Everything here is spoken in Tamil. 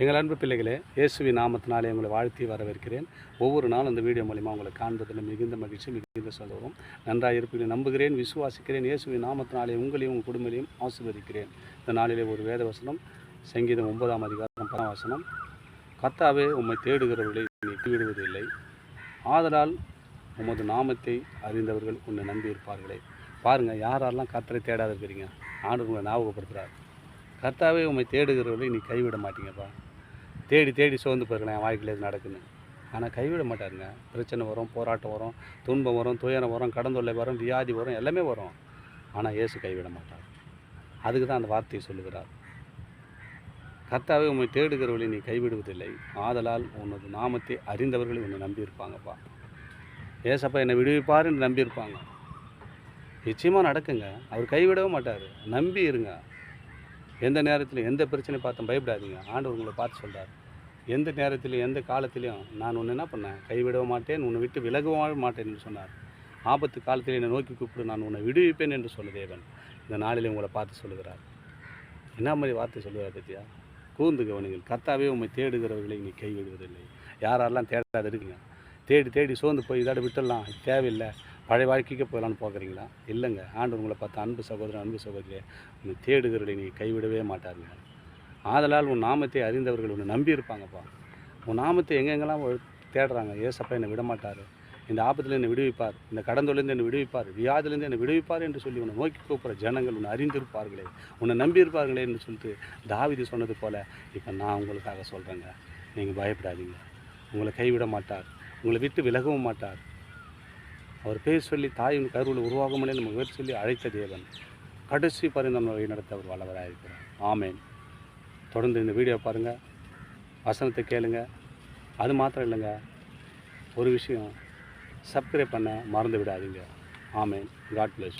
எங்கள் அன்பு பிள்ளைகளே, இயேசுவின் நாமத்தினாலே உங்களை வாழ்த்தி வரவேற்கிறேன். ஒவ்வொரு நாளும் இந்த வீடியோ மூலிமா உங்களை காண்பதில் மிகுந்த மகிழ்ச்சி, மிகுந்த சந்தோஷம். நன்றாக இருப்பீர்கள் நம்புகிறேன், விசுவாசிக்கிறேன். இயேசுவின் நாமத்தினாலே உங்களையும் உங்கள் குடும்பத்தையும் ஆசீர்வதிக்கிறேன். இந்த நாளிலே ஒரு வேத வசனம், சங்கீதம் 9ஆம் அதிகாரம் 10ஆம் வசனம். கர்த்தாவே, உம்மை தேடுகிறவர்களை நீ கைவிடுவதில்லை, ஆதலால் உமது நாமத்தை அறிந்தவர்கள் உன்னை நம்பியிருப்பார்களே. பாருங்கள், யாரெல்லாம் கர்த்தரை தேடாத இருக்கிறீங்க, ஆண்டவர் உங்களை ஞாபகப்படுத்துகிறார். கர்த்தாவே, உம்மை தேடுகிறவர்களை நீ கைவிட மாட்டீங்கப்பா. தேடி தேடி சோர்ந்து போயிருக்கலாம் என் வாழ்க்கையில் இது நடக்குன்னு. ஆனால் கைவிட மாட்டாருங்க. பிரச்சனை வரும், போராட்டம் வரும், துன்பம் வரும், துயரம் வரும், கடந்தொல்லை வரும், வியாதி வரும், எல்லாமே வரும். ஆனால் இயேசு கைவிட மாட்டார். அதுக்கு தான் அந்த வார்த்தையை சொல்லுகிறார். கர்த்தாவே, உம்மை தேடுகிறவர்களை நீ கைவிடுவதில்லை, ஆதலால் உனது நாமத்தை அறிந்தவர்கள் உன்னை நம்பியிருப்பாங்கப்பா. ஏசப்பா என்னை விடுவிப்பாருன்னு நம்பியிருப்பாங்க. நிச்சயமாக நடக்குங்க. அவர் கைவிடவே மாட்டார். நம்பி இருங்க. எந்த நேரத்திலையும் எந்த பிரச்சனை பார்த்தும் பயப்படாதீங்க. ஆண்டவர் உங்களை பார்த்து சொல்கிறார். எந்த நேரத்திலையும் எந்த காலத்திலையும் நான் உன்னை என்ன பண்ணேன், கைவிடவே மாட்டேன், உன்னை விட்டு விலகவே மாட்டேன் என்று சொன்னார். ஆபத்து காலத்தில் என்னை நோக்கி கூப்பிடு, நான் உன்னை விடுவிப்பேன் என்று சொல்ல தேவன் இந்த நாளில் உங்களை பார்த்து சொல்லுகிறார். என்ன மாதிரி வார்த்தை சொல்லுகிறார் பற்றியா? கூர்ந்து கவனிங்கள். கர்த்தாவே, உம்மை தேடுகிறவர்களை நீ கைவிடுவதில்லை. யாரெல்லாம் தேடாத இருக்கீங்க, தேடி தேடி சோர்ந்து போய் இதோட விட்டுடலாம், தேவையில்லை, பழைய வாழ்க்கைக்கு போகலான்னு பார்க்குறீங்களா? இல்லைங்க. ஆண்டவர் உங்களை பார்த்து, அன்பு சகோதரன், அன்பு சகோதரியே, உன்னை தேடுகிறவர்களை நீ கைவிடவே மாட்டாருங்க. ஆதலால் உன் நாமத்தை அறிந்தவர்கள் உன்னை நம்பி இருப்பாங்கப்பா. உன் நாமத்தை எங்கெங்கெல்லாம் தேடுறாங்க. ஏசப்பா என்னை விடமாட்டார், இந்த ஆபத்தில் என்னை விடுவிப்பார், இந்த கடந்தொழிலேருந்து என்னை விடுவிப்பார், வியாதிலேருந்து என்னை விடுவிப்பார் என்று சொல்லி உன்னை நோக்கி கூப்பிட்ற ஜனங்கள் உன்னை அறிந்திருப்பார்களே, உன்னை நம்பியிருப்பார்களே என்று சொல்லிட்டு தாவீது சொன்னது போல் இப்போ நான் உங்களுக்காக சொல்கிறேங்க. நீங்கள் பயப்படாதீங்க. உங்களை கைவிட மாட்டார், உங்களை விட்டு விலகவும் மாட்டார். அவர் பேர் சொல்லி தாயின் கருவில் உருவாகும்னே நம்ம பேர் சொல்லி அழைத்த தேவன் கடைசி பரிந்தம் வழி நடத்த அவர் வல்லவராக இருக்கிறார். ஆமேன். தொடர்ந்து இந்த வீடியோ பாருங்கள், வசனத்தை கேளுங்க. அது மாத்திரம் இல்லைங்க, ஒரு விஷயம், சப்ஸ்கிரைப் பண்ண மறந்து விடாதீங்க. ஆமேன். God plus.